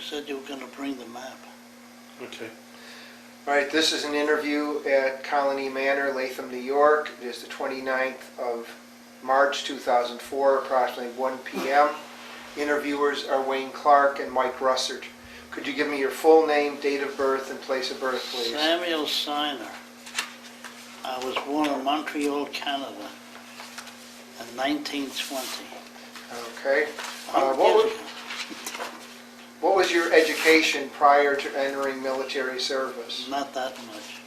said you were going to bring the map. Okay. All right, this is an interview at Colony Manor, Latham, New York. It is the 29th of March 2004, approximately 1 p.m. Interviewers are Wayne Clark and Mike Russert. Could you give me your full name, date of birth, and place of birth, please? Samuel Siner. I was born in Montreal, Canada in 1920. Okay. 100 years ago. What was your education prior to entering military service? Not that much.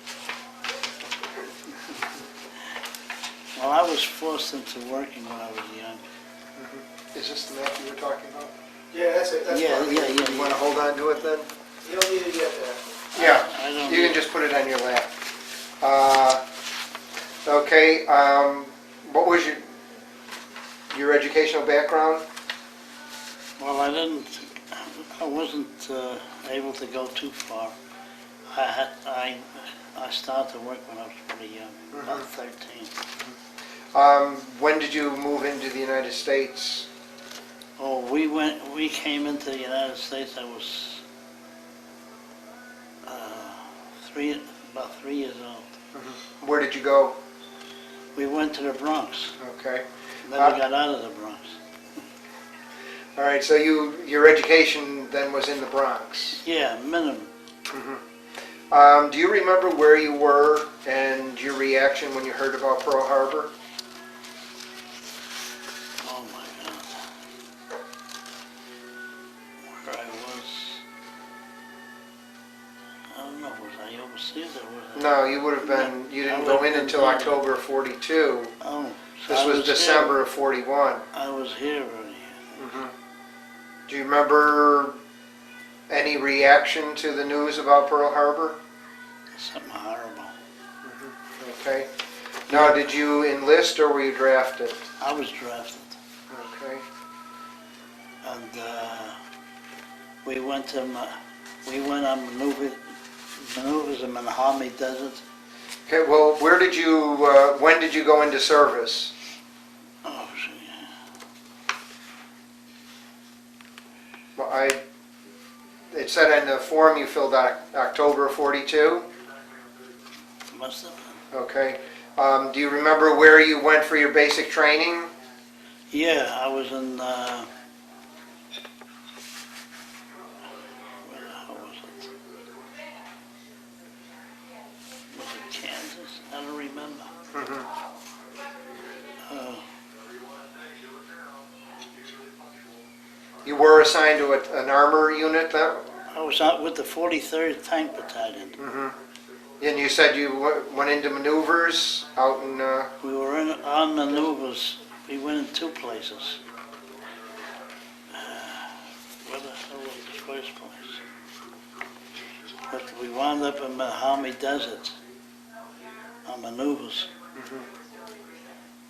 Well, I was forced into working when I was young. Is this the map you were talking about? Yeah, that's it. That's Yeah. You want to hold on to it then? You don't need it yet there. Yeah, I don't you know. can just put it on your lap. Okay, what was your educational background? Well, I wasn't able to go too far. I started to work when I was pretty young, about 13. When did you move into the United States? Oh, we came into the United States, I was about 3 years old. Where did you go? We went to the Bronx, Okay. never got out of the Bronx. All right, so your education then was in the Bronx. Yeah, minimum. Do you remember where you were and your reaction when you heard about Pearl Harbor? Oh my God. Where I was, I don't know, was I overseas or was I? No, you would have been, you didn't go in until October of 42. Oh. So This I was December here. of 41. I was here already. Do you remember any reaction to the news about Pearl Harbor? Something horrible. Okay. Now, did you enlist or were you drafted? I was drafted. Okay. And we went on maneuvers in the Mojave Desert. Okay, well, when did you go into service? Oh, Well, it said in the form you filled out October of 42. must have been. Okay. Do you remember where you went for your basic training? Yeah, I was in, where the hell was it? Was it Kansas? I don't remember. You were assigned to an armor unit then? I was out with the 43rd Tank Battalion. And you said you went into maneuvers out in... We were on maneuvers. We went in 2 places. Where the hell was the first place? But we wound up in Mojave Desert on maneuvers.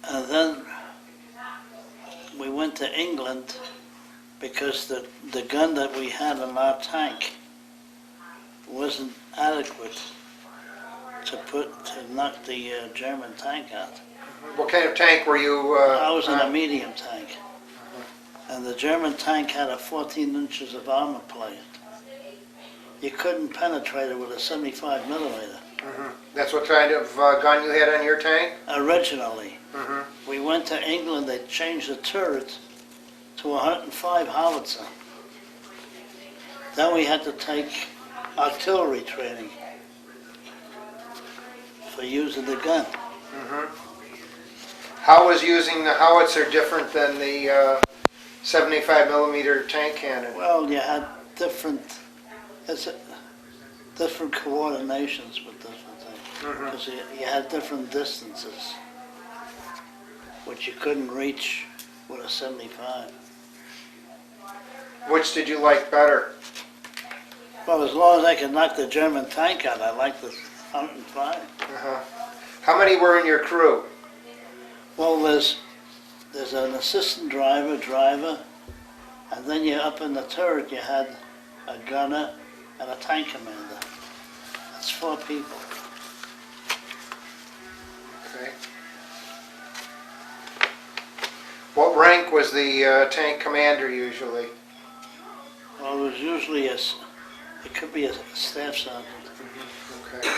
And then we went to England because the gun that we had in our tank wasn't adequate to knock the German tank out. What kind of tank were you I was in a on? medium tank. And the German tank had a 14 inches of armor plate. You couldn't penetrate it with a 75 millimeter. That's what kind of gun you had on your tank? Originally, we went to England, they changed the turret to 105 howitzer. Then we had to take artillery training for using the gun. How was using the howitzer different than the 75 millimeter tank cannon? Well, you had different coordinations with different things. Because you had different distances, which you couldn't reach with a 75. Which did you like better? Well, as long as I could knock the German tank out, I liked the 105. How many were in your crew? Well, there's an assistant driver, and then you up in the turret you had a gunner and a tank commander. That's 4 people. Okay. What rank was the tank commander usually? Well, it was usually it could be a staff sergeant, Okay.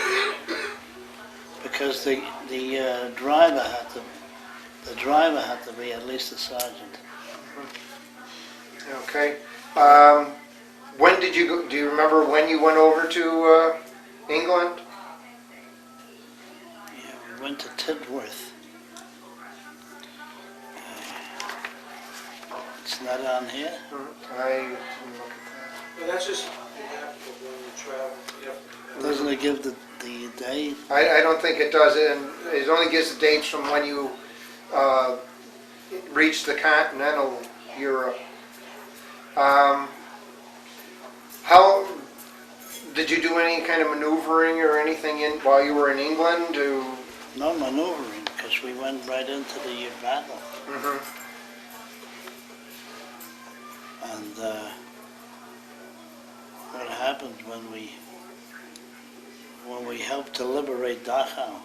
because the driver had to be at least a sergeant. Okay. When did you go, do you remember when you went over to England? Yeah, we went to Tidworth. It's not on here. Let me look at Well, that's just an example when you travel. You have to- Doesn't it give the day? that. I don't think it does, and it only gives the dates from when you reached the continental Europe. How did you do any kind of maneuvering or anything while you were in England? No maneuvering, because we went right into the battle. Mhm. And what happened when we helped to liberate Dachau?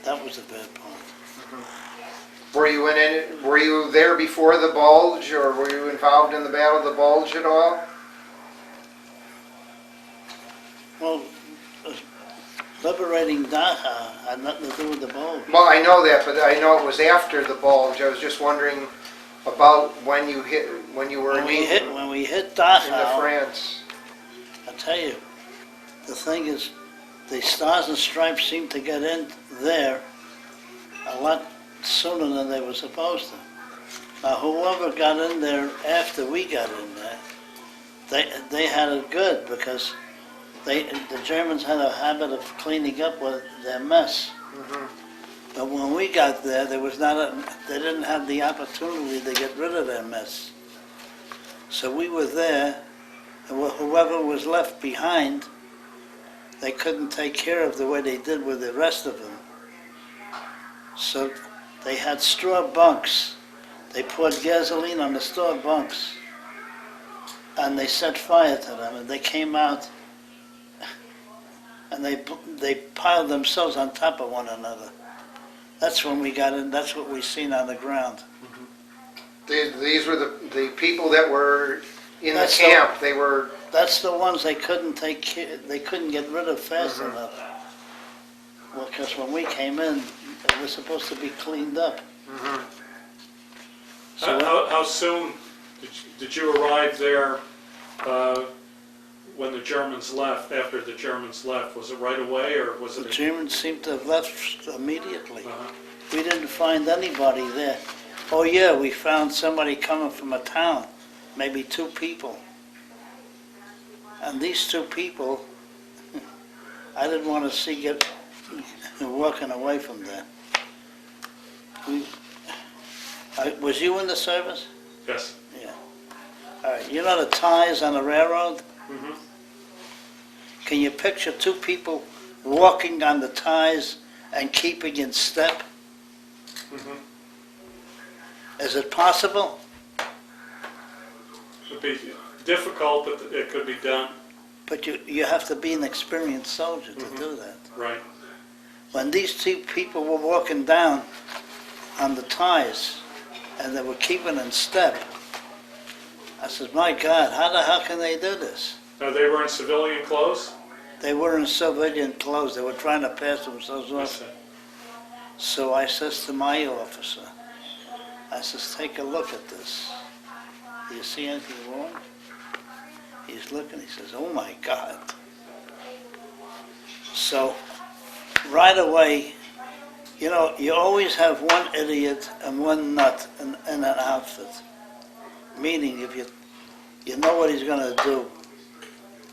That was the bad part. Were you there before the Bulge, or were you involved in the Battle of the Bulge at all? Well, liberating Dachau had nothing to do with the Bulge. Well, I know that, but I know it was after the Bulge. I was just wondering about when you were in England, When we hit in Dachau, France. I tell you, the thing is, the Stars and Stripes seemed to get in there a lot sooner than they were supposed to. Now, whoever got in there after we got in there, they had it good, because the Germans had a habit of cleaning up with their mess. Mhm. But when we got there, they didn't have the opportunity to get rid of their mess. So we were there, and whoever was left behind, they couldn't take care of the way they did with the rest of them. So they had straw bunks. They poured gasoline on the straw bunks, and they set fire to them, and they came out, and they piled themselves on top of one another. That's when we got in. That's what we seen on the ground. These were the people that were in the That's camp. They were. That's the ones they couldn't take care. They couldn't get rid of fast enough. Well, because when we came in, it was supposed to be cleaned up. Mhm. So How soon did you arrive there when the Germans left, after the Germans left? Was it right away, or was the it? Germans seemed to have left immediately. Uh-huh. We didn't find anybody there. Oh yeah, we found somebody coming from a town, maybe 2 people. And these 2 people, I didn't want to see get walking away from there. Was you in the service? Yes. Yeah. All right. You know the ties on the railroad? Mm-hmm. Can you picture 2 people walking on the ties and keeping in step? Mm-hmm. Is it possible? It'd be difficult, but it could be done. But you have to be an experienced soldier to do that. Right. When these 2 people were walking down on the ties and they were keeping in step, I said, my God, how the hell can they do this? Now, they were in civilian clothes? They were in civilian clothes. They were trying to pass themselves off. So I says to my officer, I says, take a look at this. Do you see anything wrong? He's looking, he says, oh my God. So right away, you know, you always have one idiot and one nut in an outfit. Meaning if you know what he's going to do,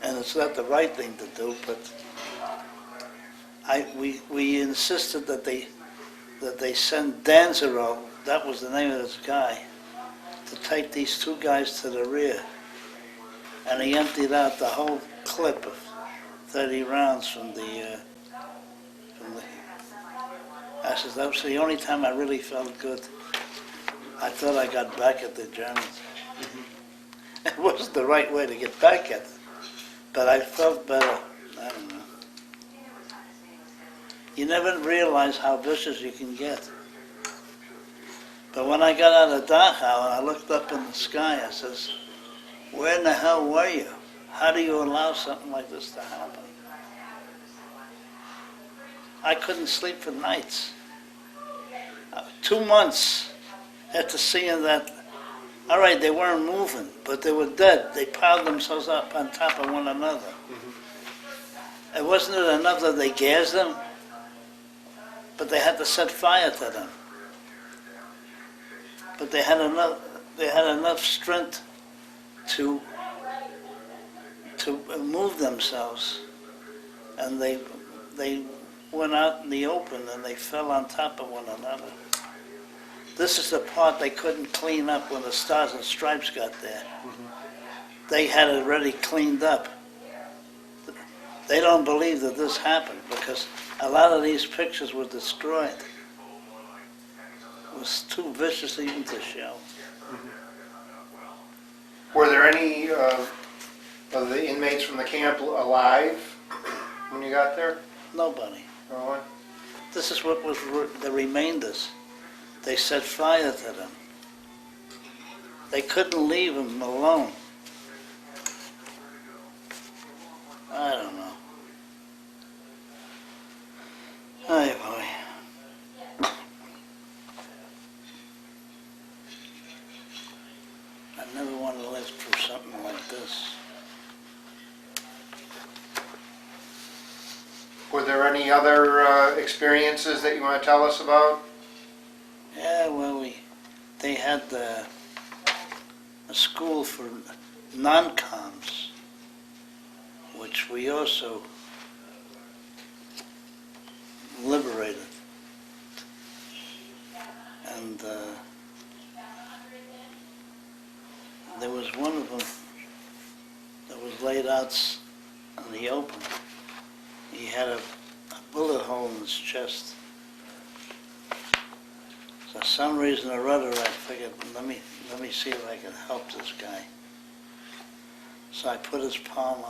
and it's not the right thing to do, but we insisted that they send Danzero, that was the name of this guy, to take these 2 guys to the rear. And he emptied out the whole clip of 30 rounds from the I said, that was the only time I really felt good. I thought I got back at the Germans. It wasn't the right way to get back at them, but I felt better. I don't know. You never realize how vicious you can get. But when I got out of Dachau and I looked up in the sky, I says, Where in the hell were you? How do you allow something like this to happen? I couldn't sleep for nights. 2 months after seeing that, all right, they weren't moving, but they were dead. They piled themselves up on top of one another. And wasn't it enough that they gassed them? But they had to set fire to them. But they had enough strength to move themselves, and they went out in the open and they fell on top of one another. This is the part they couldn't clean up when the Stars and Stripes got there. They had it already cleaned up. They don't believe that this happened because a lot of these pictures were destroyed. It was too vicious even to show. Were there any of the inmates from the camp alive when you got there? Nobody. No one? This is what was the remainders. They set fire to them. They couldn't leave them alone. I don't know. Ay, boy. I never want to live through something like this. Were there any other experiences that you want to tell us about? Yeah, well, they had a school for non-coms, which we also liberated. And there was one of them that was laid out in the open. He had a bullet hole in his chest. For some reason or other, I figured, let me see if I can help this guy. So I put his palm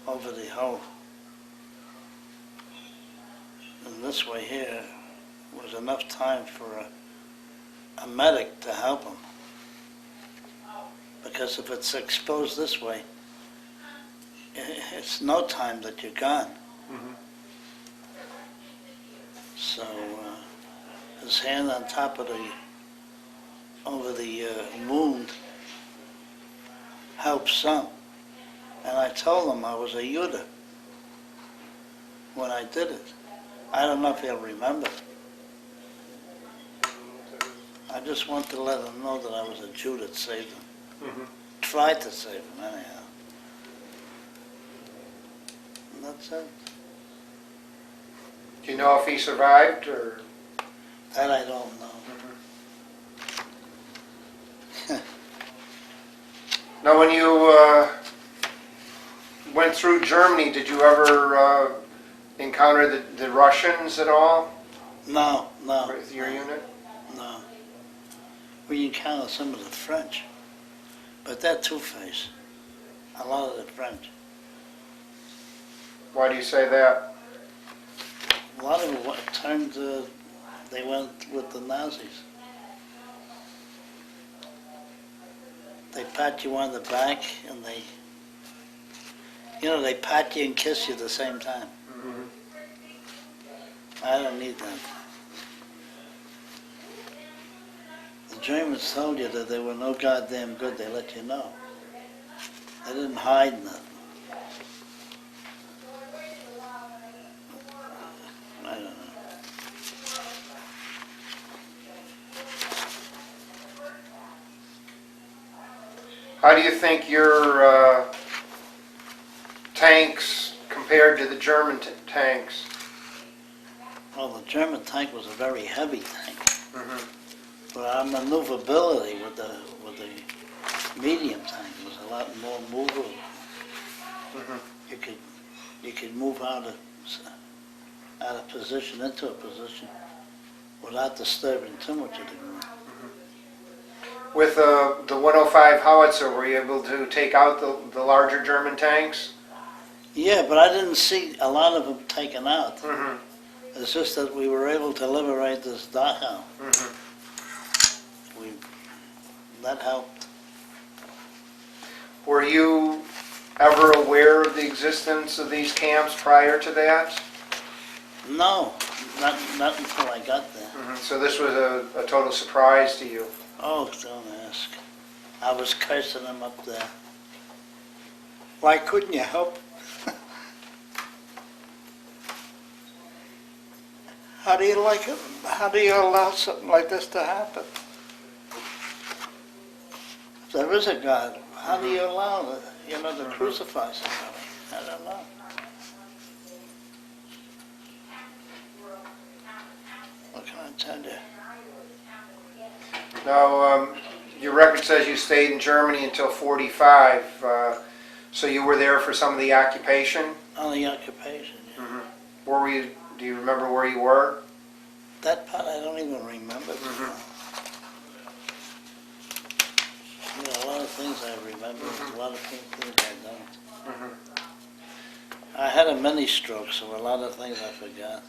over the hole. And this way here was enough time for a medic to help him. Because if it's exposed this way, it's no time that you're gone. So his hand on top of over the wound helped some. And I told him I was a Judah when I did it. I don't know if he'll remember. I just want to let him know that I was a Jew that saved him. Tried to save him anyhow. And that's it. Do you know if he survived or? That I don't know. Now, when you went through Germany, did you ever encounter the Russians at all No. with your unit? No. We encounter some of the French, but they're two-faced. A lot of the French. Why do you say that? A lot of them turned, they went with the Nazis. They pat you on the back and they pat you and kiss you at the same time. I don't need that. The Germans told you that they were no goddamn good, they let you know. They didn't hide nothing. I don't know. How do you think your tanks compared to the German tanks? Well, the German tank was a very heavy tank. But our maneuverability with the medium tank was a lot more movable. You could move out of position into a position without disturbing too much of the ground. With the 105 howitzer, were you able to take out the larger German tanks? Yeah, but I didn't see a lot of them taken out. It's just that we were able to liberate this Dachau. That helped. Were you ever aware of the existence of these camps prior to that? No, not until I got there. So this was a total surprise to you? Oh, don't ask. I was cursing them up there. Why couldn't you help? How do you like it? How do you allow something like this to happen? If there is a God, how do you allow to crucify somebody? I don't know. What can I tell you? Now, your record says you stayed in Germany until 45, so you were there for some of the occupation? On the occupation, yeah. Where were you, do you remember where you were? That part I don't even remember. A lot of things I remember, a lot of things I don't. I had a mini stroke, so a lot of things I forgot.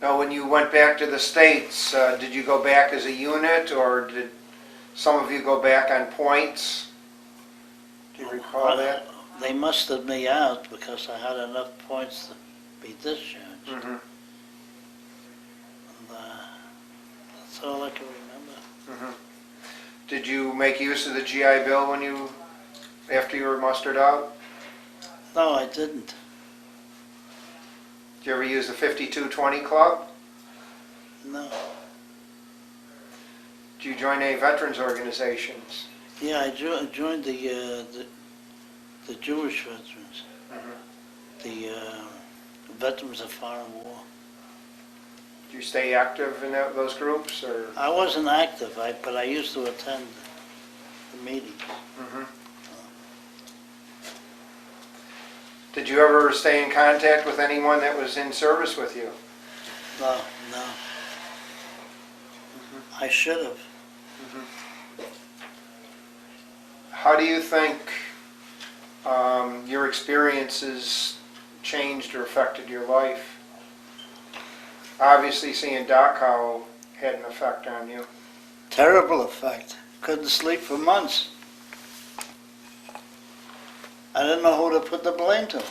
Now, when you went back to the States, did you go back as a unit, or did some of you go back on points? Do you recall that? They mustered me out because I had enough points to be discharged. And, that's all I can remember. Did you make use of the GI Bill after you were mustered out? No, I didn't. Did you ever use the 5220 club? No. Did you join any veterans organizations? Yeah, I joined the Jewish veterans, the Veterans of Foreign War. Did you stay active in those groups, or? I wasn't active, but I used to attend the meetings. Did you ever stay in contact with anyone that was in service with you? No. I should have. How do you think your experiences changed or affected your life? Obviously, seeing Dachau had an effect on you. Terrible effect. Couldn't sleep for months. I didn't know who to put the blame to.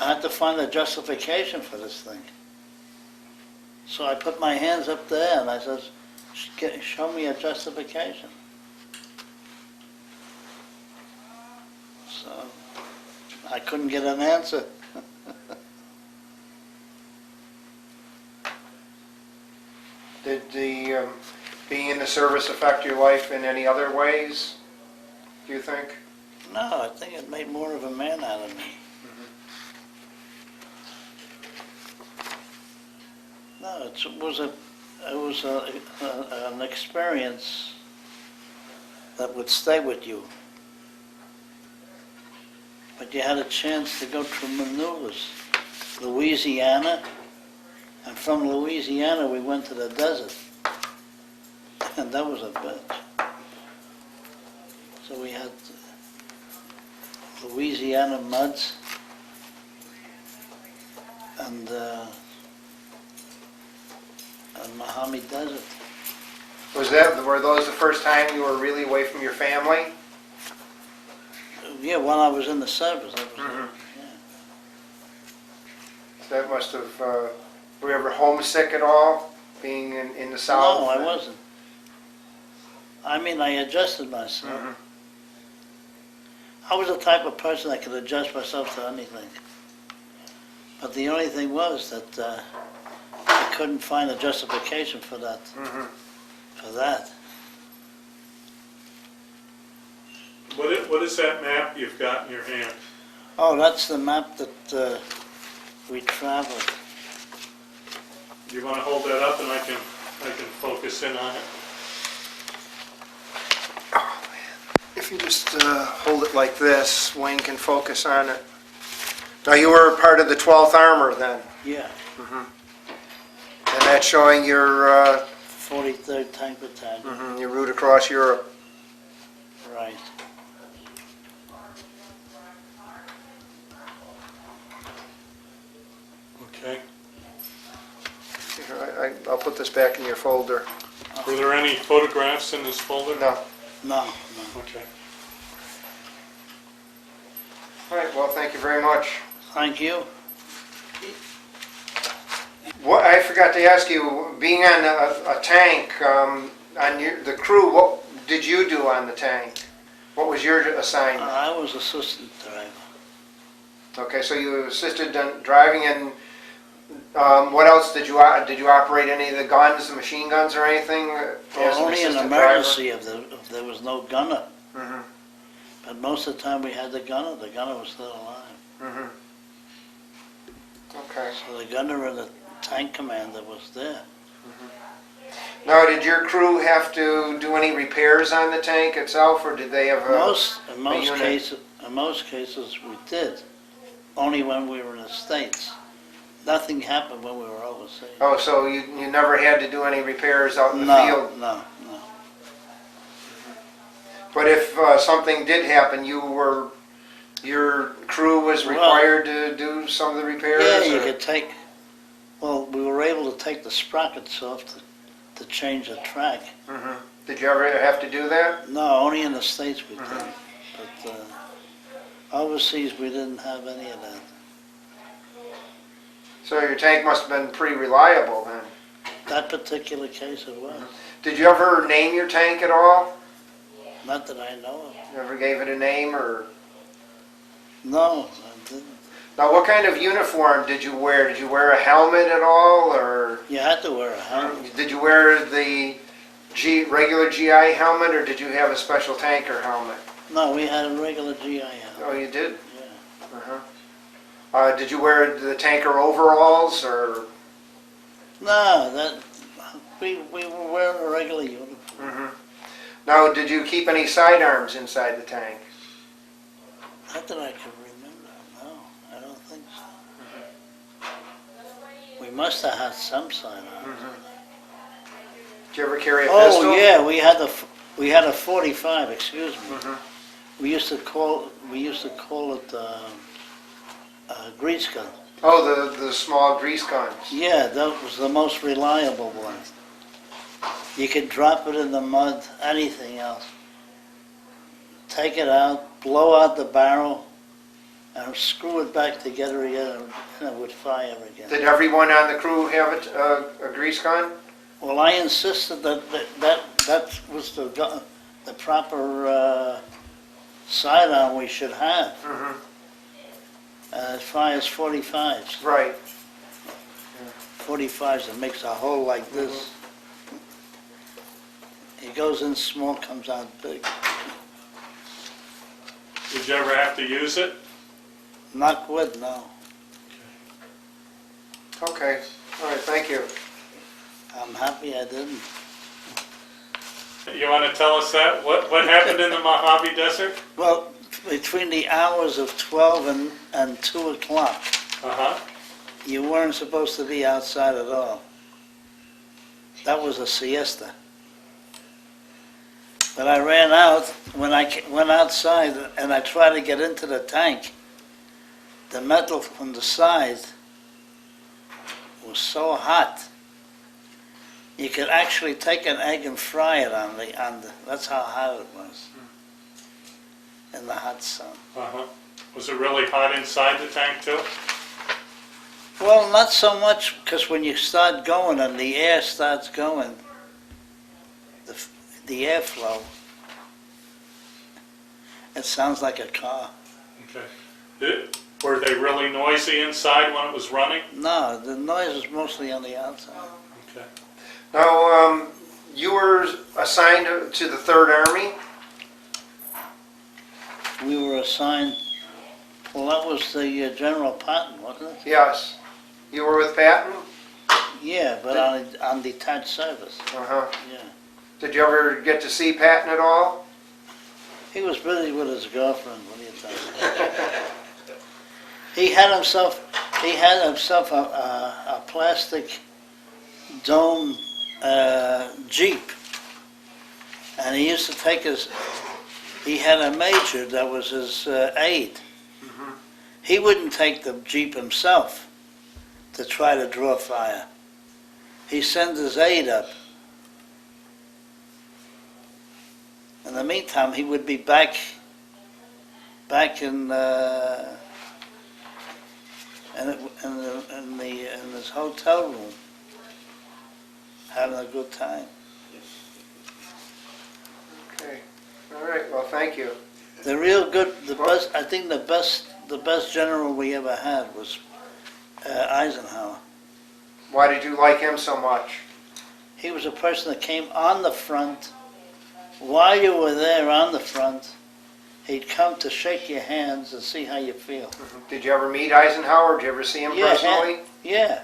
I had to find a justification for this thing. So I put my hands up there and I said, show me a justification. So I couldn't get an answer. Did the being in the service affect your life in any other ways, do you think? No, I think it made more of a man out of me. No, it was an experience that would stay with you. But you had a chance to go through maneuvers. Louisiana, and from Louisiana we went to the desert. And that was a bitch. So we had Louisiana muds and Mojave Desert. Were those the first time you were really away from your family? Yeah, while I was in the service. Yeah. That must have, were you ever homesick at all, being in the South? No, I wasn't. I mean, I adjusted myself. I was the type of person that could adjust myself to anything. But the only thing was that I couldn't find a justification for that. For that. What is that map you've got in your hand? Oh, that's the map that we traveled. Do you want to hold that up and I can focus in on it? If you just hold it like this, Wayne can focus on it. Now, you were part of the 12th Armor then, Yeah, and that's showing your 43rd Tank Battalion. your route across Europe. Right. Okay. I'll put this back in your folder. Were there any photographs in this folder? No. No, no. Okay. All right, well, thank you very much. Thank you. What, I forgot to ask you, being on a tank, the crew, what did you do on the tank? What was your assignment? I was assistant driver. Okay, so you assisted in driving, and what else did you operate any of the guns, the machine guns or anything? As an Only in assistant emergency if there was no gunner. driver? But most of the time we had the gunner was still alive. Mm-hmm. Okay. So the gunner and the tank commander was there. Now, did your crew have to do any repairs on the tank itself, or did they have a... In most cases we did. Only when we were in the States. Nothing happened when we were overseas. Oh, so you never had to do any repairs out in the No, field? no. But if something did happen, your crew was required to do some of the repairs? Yeah, you or- could take, well, we were able to take the sprockets off to change the track. Mhm. Did you ever have to do that? No, only in the States we did. But overseas we didn't have any of that. So your tank must have been pretty reliable then. That particular case it was. Did you ever name your tank at all? Not that I know of. You ever gave it a name, or... No, I didn't. Now, what kind of uniform did you wear? Did you wear a helmet at all, or You had to wear a helmet. did you wear the regular GI helmet, or did you have a special tanker helmet? No, we had a regular GI helmet. Oh, you did? Yeah. Uh-huh. Did you wear the tanker overalls, or... No, we were wearing a regular uniform. Mhm. Now, did you keep any sidearms inside the tank? Not that I can remember. No, I don't think so. We must have had some sidearms. Did you ever carry a pistol? Oh yeah, we had a 45. Excuse me. Mhm. We used to call it a grease gun. Oh, the small grease guns. Yeah, that was the most reliable one. You could drop it in the mud, anything else. Take it out, blow out the barrel, and screw it back together again, and it would fire again. Did everyone on the crew have a grease gun? Well, I insisted that was the proper sidearm we should have. Mhm. It fires 45s. Right. 45s, it makes a hole like this. It goes in small, comes out big. Did you ever have to use it? Knock wood, no. Okay. All right, thank you. I'm happy I didn't. You want to tell us that? What happened in the Mojave Desert? Well, between the hours of 12 and 2 o'clock, Uh-huh. you weren't supposed to be outside at all. That was a siesta. But I ran out, when I went outside and I tried to get into the tank, the metal from the side was so hot, you could actually take an egg and fry it on the that's how hot it was, in the hot sun. Uh-huh. Was it really hot inside the tank too? Well, not so much, because when you start going and the air starts going, the airflow, it sounds like a car. Okay. Were they really noisy inside when it was running? No, the noise is mostly on the outside. Okay. Now, you were assigned to the 3rd Army? We were assigned, well, that was the General Patton, wasn't it? Yes. You were with Patton? Yeah, but on detached service, Uh-huh. yeah. Did you ever get to see Patton at all? He was busy with his girlfriend, what do you think? He had himself a plastic dome Jeep, and he used to take he had a major that was his aide. He wouldn't take the Jeep himself to try to draw fire. He sent his aide up. And the meantime, he would be back in his hotel room, having a good time. Okay, all right, well, thank you. The real good, I think the best general we ever had was Eisenhower. Why did you like him so much? He was a person that came on the front. While you were there on the front, he'd come to shake your hands and see how you feel. Did you ever meet Eisenhower? Did you ever see him personally? Yeah.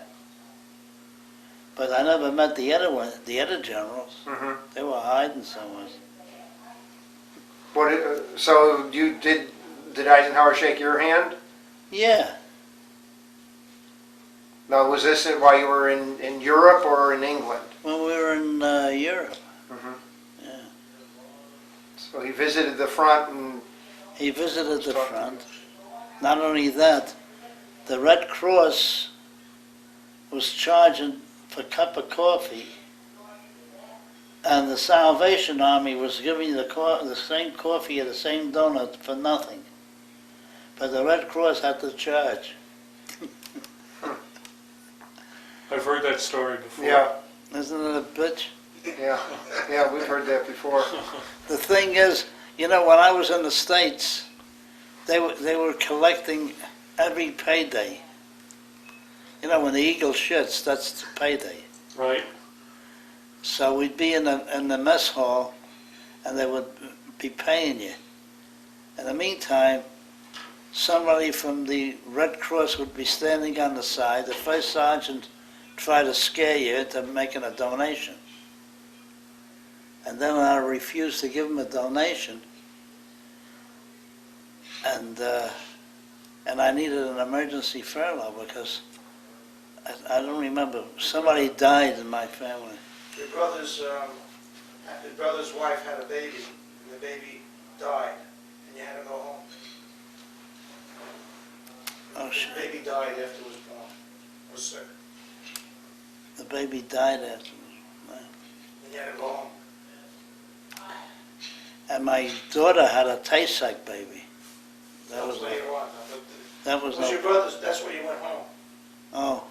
But I never met the other generals. Mm-hmm. They were hiding somewhere. So you did Eisenhower shake your hand? Yeah. Now, was this while you were in Europe or in England? When we were in Europe. Mm-hmm. Yeah. So he visited the front and... He visited the front. Not only that, the Red Cross was charging for a cup of coffee, and the Salvation Army was giving you the same coffee or the same donut for nothing. But the Red Cross had to charge. I've heard that story before. Yeah, Isn't it a bitch? yeah, we've heard that before. The thing is, you know, when I was in the States, they were collecting every payday. You know, when the eagle shits, that's the payday. Right. So we'd be in the mess hall, and they would be paying you. In the meantime, somebody from the Red Cross would be standing on the side. The first sergeant tried to scare you into making a donation. And then I refused to give him a donation, and I needed an emergency furlough because I don't remember, somebody died in my family. Your brother's wife had a baby, and the baby died, and you had to go home. Oh shit! The baby died after it was born. Was sick. The baby died afterwards. And you had to go home. And my daughter had a Tay-Sachs baby. That was later on. That It was was your brother's. That's where you went home. Oh,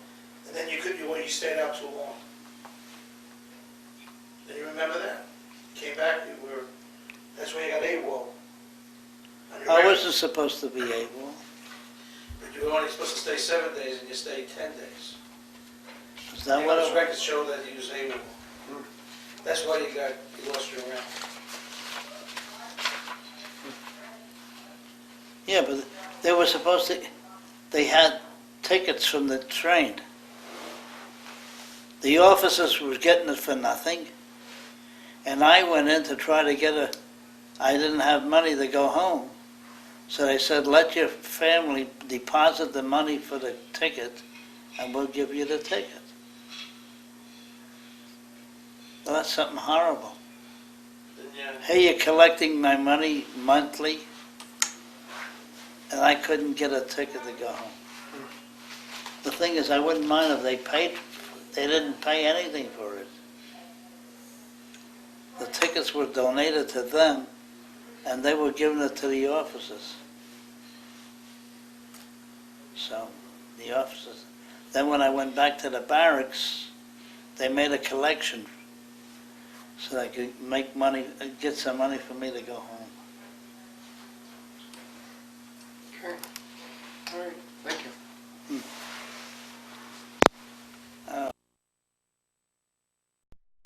And then you stayed out too long. Do you remember that? Came back, that's where you got AWOL. I wasn't supposed to be able. But you were only supposed to stay 7 days, and you stayed 10 days. Is that what His it was? records show that he was AWOL. That's why you lost your round. Yeah, but they were supposed to, they had tickets from the train. The officers were getting it for nothing, and I went in to try to get I didn't have money to go home. So they said, let your family deposit the money for the ticket, and we'll give you the ticket. Well, that's something horrible. Hey, you're collecting my money monthly, and I couldn't get a ticket to go home. The thing is, I wouldn't mind if they paid. They didn't pay anything for it. The tickets were donated to them, and they were giving it to the officers. So, the officers. Then when I went back to the barracks, they made a collection so they could make money, get some money for me to go home.